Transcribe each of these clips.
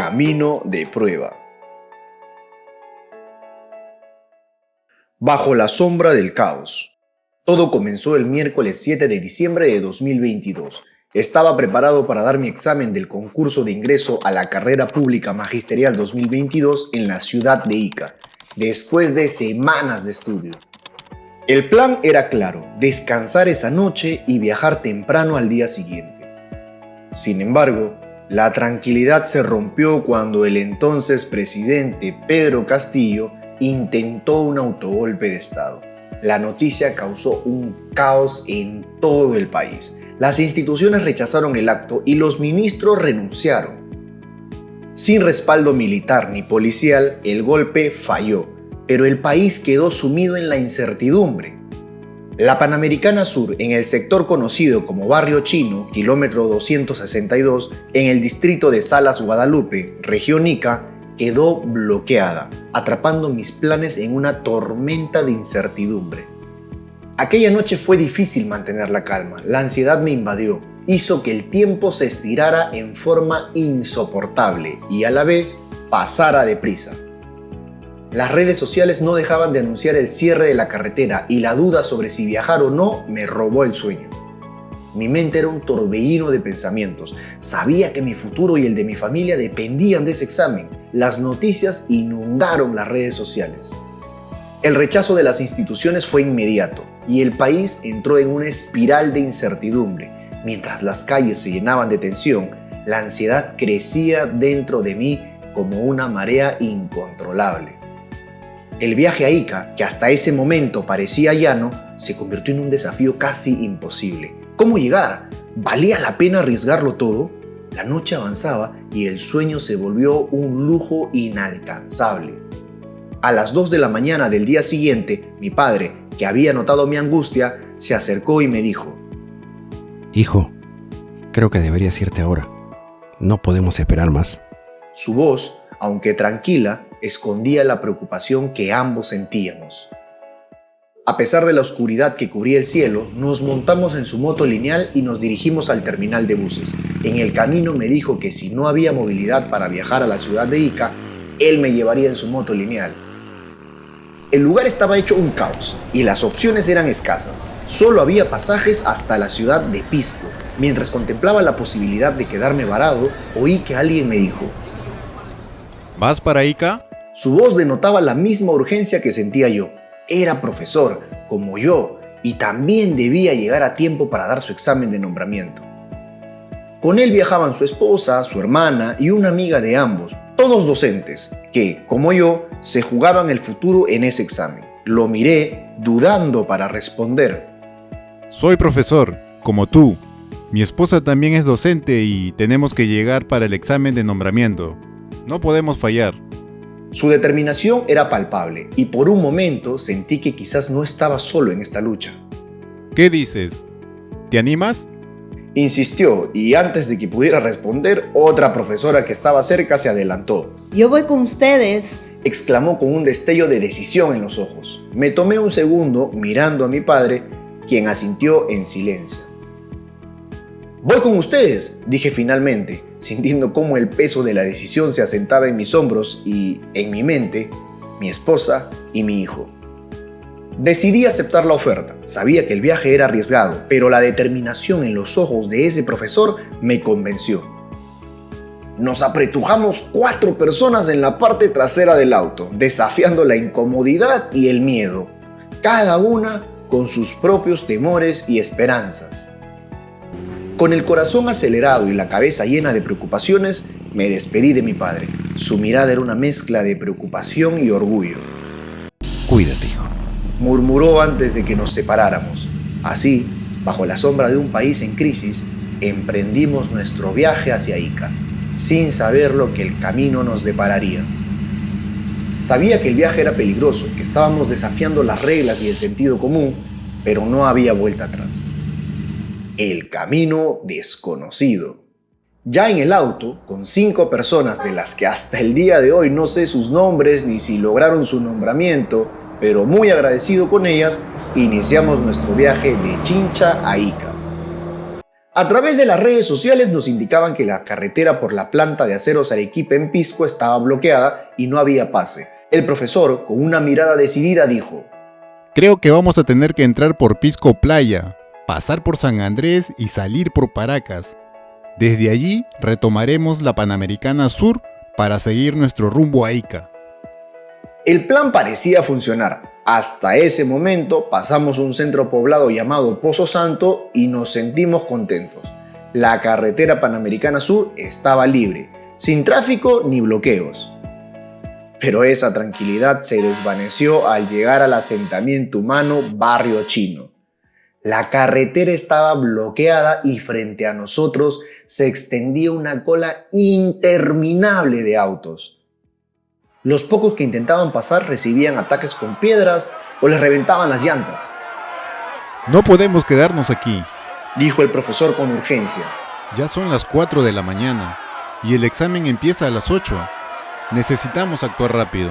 Camino de prueba. Bajo la sombra del caos. Todo comenzó el miércoles 7 de diciembre de 2022. Estaba preparado para dar mi examen del concurso de ingreso a la carrera pública magisterial 2022 en la ciudad de Ica, después de semanas de estudio. El plan era claro: descansar esa noche y viajar temprano al día siguiente. Sin embargo, la tranquilidad se rompió cuando el entonces presidente Pedro Castillo intentó un autogolpe de Estado. La noticia causó un caos en todo el país. Las instituciones rechazaron el acto y los ministros renunciaron. Sin respaldo militar ni policial, el golpe falló, pero el país quedó sumido en la incertidumbre. La Panamericana Sur, en el sector conocido como Barrio Chino, kilómetro 262, en el distrito de Salas Guadalupe, región Ica, quedó bloqueada, atrapando mis planes en una tormenta de incertidumbre. Aquella noche fue difícil mantener la calma. La ansiedad me invadió, hizo que el tiempo se estirara en forma insoportable y a la vez pasara deprisa. Las redes sociales no dejaban de anunciar el cierre de la carretera y la duda sobre si viajar o no me robó el sueño. Mi mente era un torbellino de pensamientos. Sabía que mi futuro y el de mi familia dependían de ese examen. Las noticias inundaron las redes sociales. El rechazo de las instituciones fue inmediato y el país entró en una espiral de incertidumbre. Mientras las calles se llenaban de tensión, la ansiedad crecía dentro de mí como una marea incontrolable. El viaje a Ica, que hasta ese momento parecía llano, se convirtió en un desafío casi imposible. ¿Cómo llegar? ¿Valía la pena arriesgarlo todo? La noche avanzaba y el sueño se volvió un lujo inalcanzable. A las 2 de la mañana del día siguiente, mi padre, que había notado mi angustia, se acercó y me dijo: Hijo, creo que deberías irte ahora. No podemos esperar más. Su voz, aunque tranquila, escondía la preocupación que ambos sentíamos. A pesar de la oscuridad que cubría el cielo, nos montamos en su moto lineal y nos dirigimos al terminal de buses. En el camino me dijo que si no había movilidad para viajar a la ciudad de Ica, él me llevaría en su moto lineal. El lugar estaba hecho un caos y las opciones eran escasas. Solo había pasajes hasta la ciudad de Pisco. Mientras contemplaba la posibilidad de quedarme varado, oí que alguien me dijo: ¿Vas para Ica? Su voz denotaba la misma urgencia que sentía yo. Era profesor, como yo, y también debía llegar a tiempo para dar su examen de nombramiento. Con él viajaban su esposa, su hermana y una amiga de ambos, todos docentes, que, como yo, se jugaban el futuro en ese examen. Lo miré, dudando para responder. Soy profesor, como tú. Mi esposa también es docente y tenemos que llegar para el examen de nombramiento. No podemos fallar. Su determinación era palpable y por un momento sentí que quizás no estaba solo en esta lucha. ¿Qué dices? ¿Te animas? Insistió y antes de que pudiera responder, otra profesora que estaba cerca se adelantó. Yo voy con ustedes, exclamó con un destello de decisión en los ojos. Me tomé un segundo mirando a mi padre, quien asintió en silencio. «Voy con ustedes», dije finalmente, sintiendo cómo el peso de la decisión se asentaba en mis hombros y, en mi mente, mi esposa y mi hijo. Decidí aceptar la oferta. Sabía que el viaje era arriesgado, pero la determinación en los ojos de ese profesor me convenció. Nos apretujamos 4 personas en la parte trasera del auto, desafiando la incomodidad y el miedo, cada una con sus propios temores y esperanzas. Con el corazón acelerado y la cabeza llena de preocupaciones, me despedí de mi padre. Su mirada era una mezcla de preocupación y orgullo. Cuídate, hijo, murmuró antes de que nos separáramos. Así, bajo la sombra de un país en crisis, emprendimos nuestro viaje hacia Ica, sin saber lo que el camino nos depararía. Sabía que el viaje era peligroso, que estábamos desafiando las reglas y el sentido común, pero no había vuelta atrás. El camino desconocido. Ya en el auto, con 5 personas de las que hasta el día de hoy no sé sus nombres ni si lograron su nombramiento, pero muy agradecido con ellas, iniciamos nuestro viaje de Chincha a Ica. A través de las redes sociales nos indicaban que la carretera por la planta de aceros Arequipa en Pisco estaba bloqueada y no había pase. El profesor, con una mirada decidida, dijo: Creo que vamos a tener que entrar por Pisco Playa, pasar por San Andrés y salir por Paracas. Desde allí retomaremos la Panamericana Sur para seguir nuestro rumbo a Ica. El plan parecía funcionar. Hasta ese momento pasamos un centro poblado llamado Pozo Santo y nos sentimos contentos. La carretera Panamericana Sur estaba libre, sin tráfico ni bloqueos. Pero esa tranquilidad se desvaneció al llegar al asentamiento humano Barrio Chino. La carretera estaba bloqueada y frente a nosotros se extendía una cola interminable de autos. Los pocos que intentaban pasar recibían ataques con piedras o les reventaban las llantas. No podemos quedarnos aquí. Dijo el profesor con urgencia. Ya son las 4 de la mañana y el examen empieza a las 8. Necesitamos actuar rápido.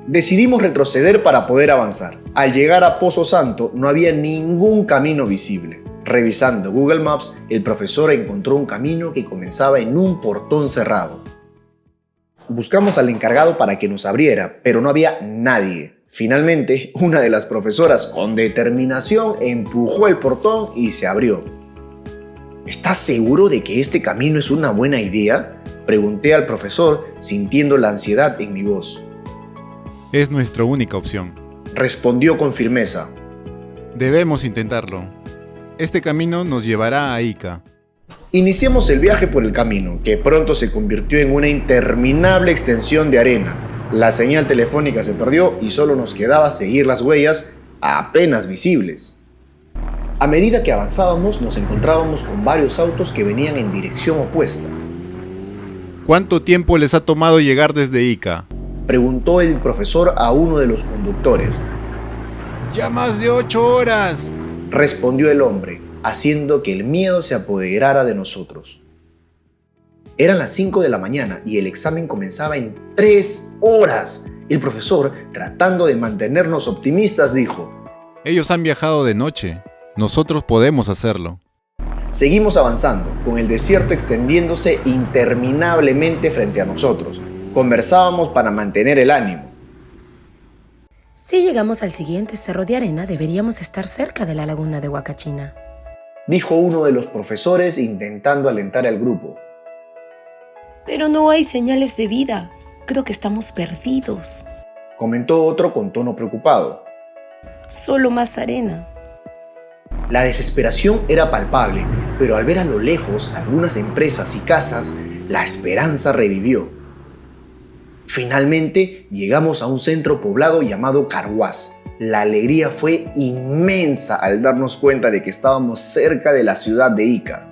Decidimos retroceder para poder avanzar. Al llegar a Pozo Santo no había ningún camino visible. Revisando Google Maps, el profesor encontró un camino que comenzaba en un portón cerrado. Buscamos al encargado para que nos abriera, pero no había nadie. Finalmente, una de las profesoras, con determinación, empujó el portón y se abrió. ¿Estás seguro de que este camino es una buena idea?, pregunté al profesor, sintiendo la ansiedad en mi voz. Es nuestra única opción. Respondió con firmeza. Debemos intentarlo. Este camino nos llevará a Ica. Iniciamos el viaje por el camino, que pronto se convirtió en una interminable extensión de arena. La señal telefónica se perdió y solo nos quedaba seguir las huellas apenas visibles. A medida que avanzábamos, nos encontrábamos con varios autos que venían en dirección opuesta. ¿Cuánto tiempo les ha tomado llegar desde Ica?, preguntó el profesor a uno de los conductores. Ya más de 8 horas, respondió el hombre, haciendo que el miedo se apoderara de nosotros. Eran las 5 de la mañana y el examen comenzaba en 3 horas. El profesor, tratando de mantenernos optimistas, dijo: ellos han viajado de noche, nosotros podemos hacerlo. Seguimos avanzando, con el desierto extendiéndose interminablemente frente a nosotros. Conversábamos para mantener el ánimo. Si llegamos al siguiente cerro de arena, deberíamos estar cerca de la laguna de Huacachina, dijo uno de los profesores intentando alentar al grupo. Pero no hay señales de vida. Creo que estamos perdidos. Comentó otro con tono preocupado. Solo más arena. La desesperación era palpable, pero al ver a lo lejos algunas empresas y casas, la esperanza revivió. Finalmente llegamos a un centro poblado llamado Carhuaz. La alegría fue inmensa al darnos cuenta de que estábamos cerca de la ciudad de Ica.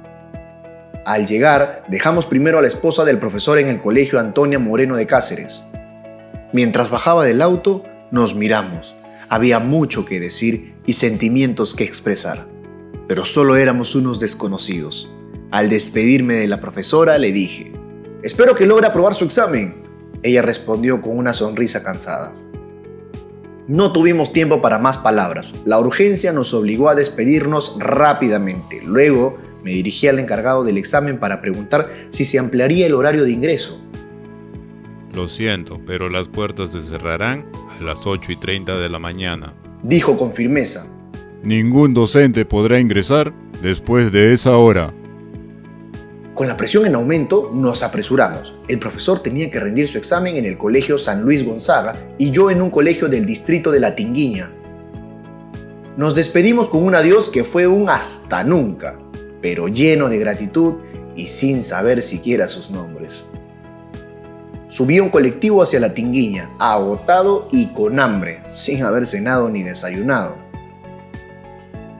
Al llegar, dejamos primero a la esposa del profesor en el colegio Antonia Moreno de Cáceres. Mientras bajaba del auto, nos miramos. Había mucho que decir y sentimientos que expresar, pero solo éramos unos desconocidos. Al despedirme de la profesora, le dije: «Espero que logre aprobar su examen». Ella respondió con una sonrisa cansada. No tuvimos tiempo para más palabras. La urgencia nos obligó a despedirnos rápidamente. Luego me dirigí al encargado del examen para preguntar si se ampliaría el horario de ingreso. Lo siento, pero las puertas se cerrarán a las 8:30 de la mañana, dijo con firmeza. Ningún docente podrá ingresar después de esa hora. Con la presión en aumento, nos apresuramos. El profesor tenía que rendir su examen en el colegio San Luis Gonzaga y yo en un colegio del distrito de La Tinguiña. Nos despedimos con un adiós que fue un hasta nunca, pero lleno de gratitud y sin saber siquiera sus nombres. Subí a un colectivo hacia La Tinguiña, agotado y con hambre, sin haber cenado ni desayunado.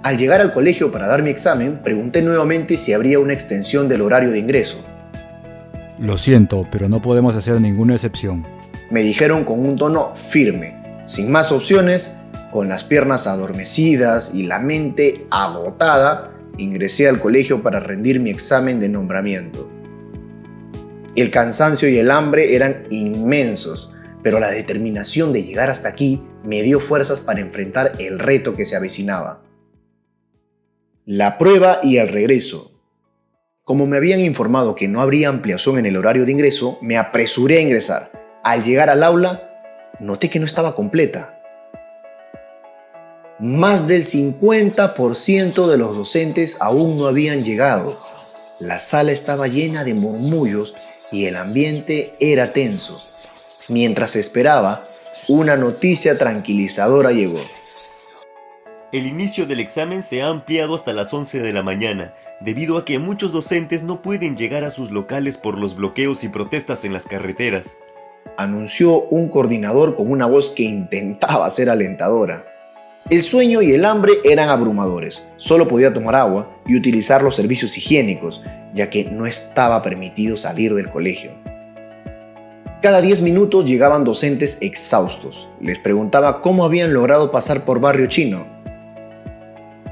Al llegar al colegio para dar mi examen, pregunté nuevamente si habría una extensión del horario de ingreso. Lo siento, pero no podemos hacer ninguna excepción, me dijeron con un tono firme. Sin más opciones, con las piernas adormecidas y la mente agotada, ingresé al colegio para rendir mi examen de nombramiento. El cansancio y el hambre eran inmensos, pero la determinación de llegar hasta aquí me dio fuerzas para enfrentar el reto que se avecinaba. La prueba y el regreso. Como me habían informado que no habría ampliación en el horario de ingreso, me apresuré a ingresar. Al llegar al aula, noté que no estaba completa. Más del 50% de los docentes aún no habían llegado. La sala estaba llena de murmullos y el ambiente era tenso. Mientras esperaba, una noticia tranquilizadora llegó. El inicio del examen se ha ampliado hasta las 11 de la mañana, debido a que muchos docentes no pueden llegar a sus locales por los bloqueos y protestas en las carreteras, anunció un coordinador con una voz que intentaba ser alentadora. El sueño y el hambre eran abrumadores. Solo podía tomar agua y utilizar los servicios higiénicos, ya que no estaba permitido salir del colegio. Cada 10 minutos llegaban docentes exhaustos. Les preguntaba cómo habían logrado pasar por Barrio Chino.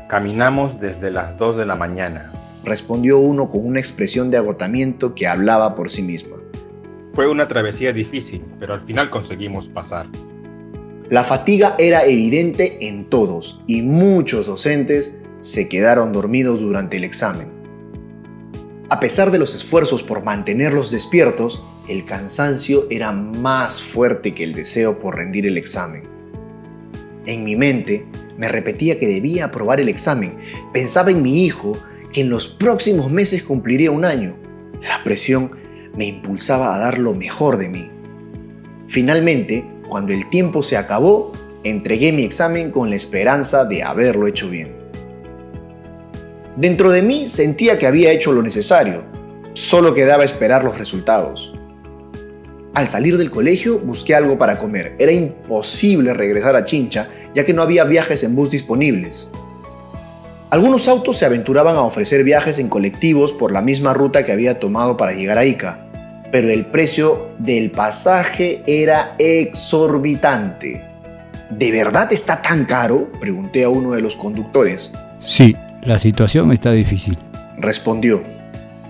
Caminamos desde las 2 de la mañana. Respondió uno con una expresión de agotamiento que hablaba por sí misma. Fue una travesía difícil, pero al final conseguimos pasar. La fatiga era evidente en todos y muchos docentes se quedaron dormidos durante el examen. A pesar de los esfuerzos por mantenerlos despiertos, el cansancio era más fuerte que el deseo por rendir el examen. En mi mente, me repetía que debía aprobar el examen. Pensaba en mi hijo, que en los próximos meses cumpliría 1 año. La presión me impulsaba a dar lo mejor de mí. Finalmente, cuando el tiempo se acabó, entregué mi examen con la esperanza de haberlo hecho bien. Dentro de mí sentía que había hecho lo necesario. Solo quedaba esperar los resultados. Al salir del colegio, busqué algo para comer. Era imposible regresar a Chincha, ya que no había viajes en bus disponibles. Algunos autos se aventuraban a ofrecer viajes en colectivos por la misma ruta que había tomado para llegar a Ica, pero el precio del pasaje era exorbitante. ¿De verdad está tan caro?, pregunté a uno de los conductores. Sí, la situación está difícil, respondió.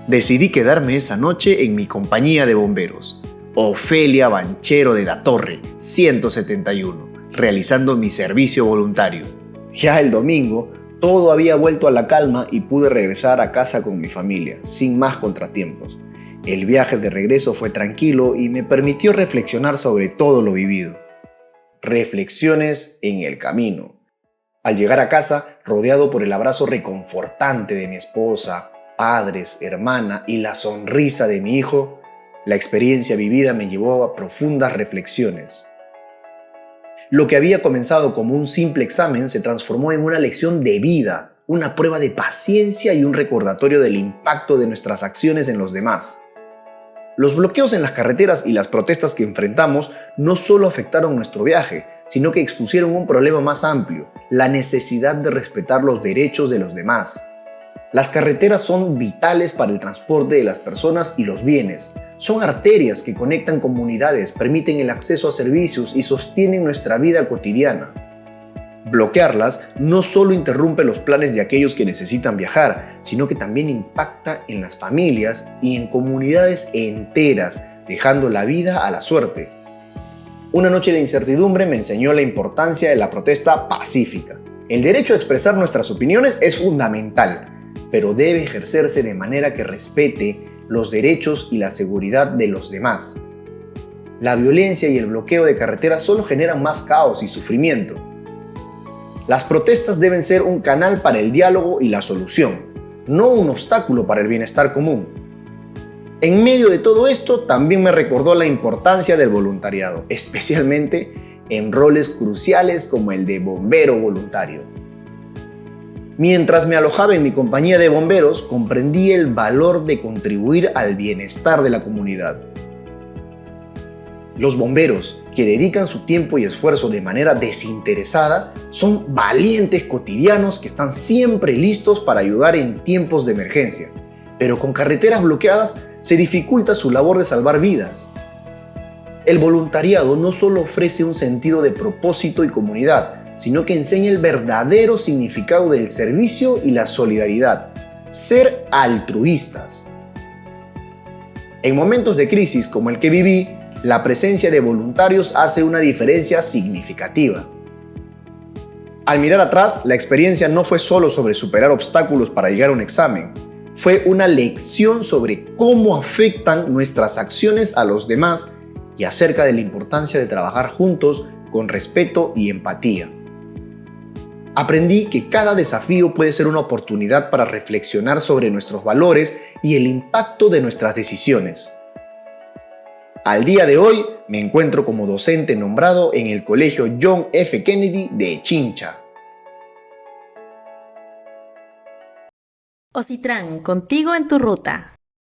Decidí quedarme esa noche en mi compañía de bomberos, Ofelia Banchero de la Torre, 171, realizando mi servicio voluntario. Ya el domingo, todo había vuelto a la calma y pude regresar a casa con mi familia, sin más contratiempos. El viaje de regreso fue tranquilo y me permitió reflexionar sobre todo lo vivido. Reflexiones en el camino. Al llegar a casa, rodeado por el abrazo reconfortante de mi esposa, padres, hermana y la sonrisa de mi hijo, la experiencia vivida me llevó a profundas reflexiones. Lo que había comenzado como un simple examen se transformó en una lección de vida, una prueba de paciencia y un recordatorio del impacto de nuestras acciones en los demás. Los bloqueos en las carreteras y las protestas que enfrentamos no solo afectaron nuestro viaje, sino que expusieron un problema más amplio, la necesidad de respetar los derechos de los demás. Las carreteras son vitales para el transporte de las personas y los bienes. Son arterias que conectan comunidades, permiten el acceso a servicios y sostienen nuestra vida cotidiana. Bloquearlas no solo interrumpe los planes de aquellos que necesitan viajar, sino que también impacta en las familias y en comunidades enteras, dejando la vida a la suerte. Una noche de incertidumbre me enseñó la importancia de la protesta pacífica. El derecho a expresar nuestras opiniones es fundamental, pero debe ejercerse de manera que respete los derechos y la seguridad de los demás. La violencia y el bloqueo de carreteras solo generan más caos y sufrimiento. Las protestas deben ser un canal para el diálogo y la solución, no un obstáculo para el bienestar común. En medio de todo esto, también me recordó la importancia del voluntariado, especialmente en roles cruciales como el de bombero voluntario. Mientras me alojaba en mi compañía de bomberos, comprendí el valor de contribuir al bienestar de la comunidad. Los bomberos, que dedican su tiempo y esfuerzo de manera desinteresada, son valientes cotidianos que están siempre listos para ayudar en tiempos de emergencia. Pero con carreteras bloqueadas se dificulta su labor de salvar vidas. El voluntariado no solo ofrece un sentido de propósito y comunidad, sino que enseña el verdadero significado del servicio y la solidaridad. Ser altruistas. En momentos de crisis como el que viví, la presencia de voluntarios hace una diferencia significativa. Al mirar atrás, la experiencia no fue solo sobre superar obstáculos para llegar a un examen. Fue una lección sobre cómo afectan nuestras acciones a los demás y acerca de la importancia de trabajar juntos con respeto y empatía. Aprendí que cada desafío puede ser una oportunidad para reflexionar sobre nuestros valores y el impacto de nuestras decisiones. Al día de hoy me encuentro como docente nombrado en el Colegio John F. Kennedy de Chincha. Ocitran, contigo en tu ruta.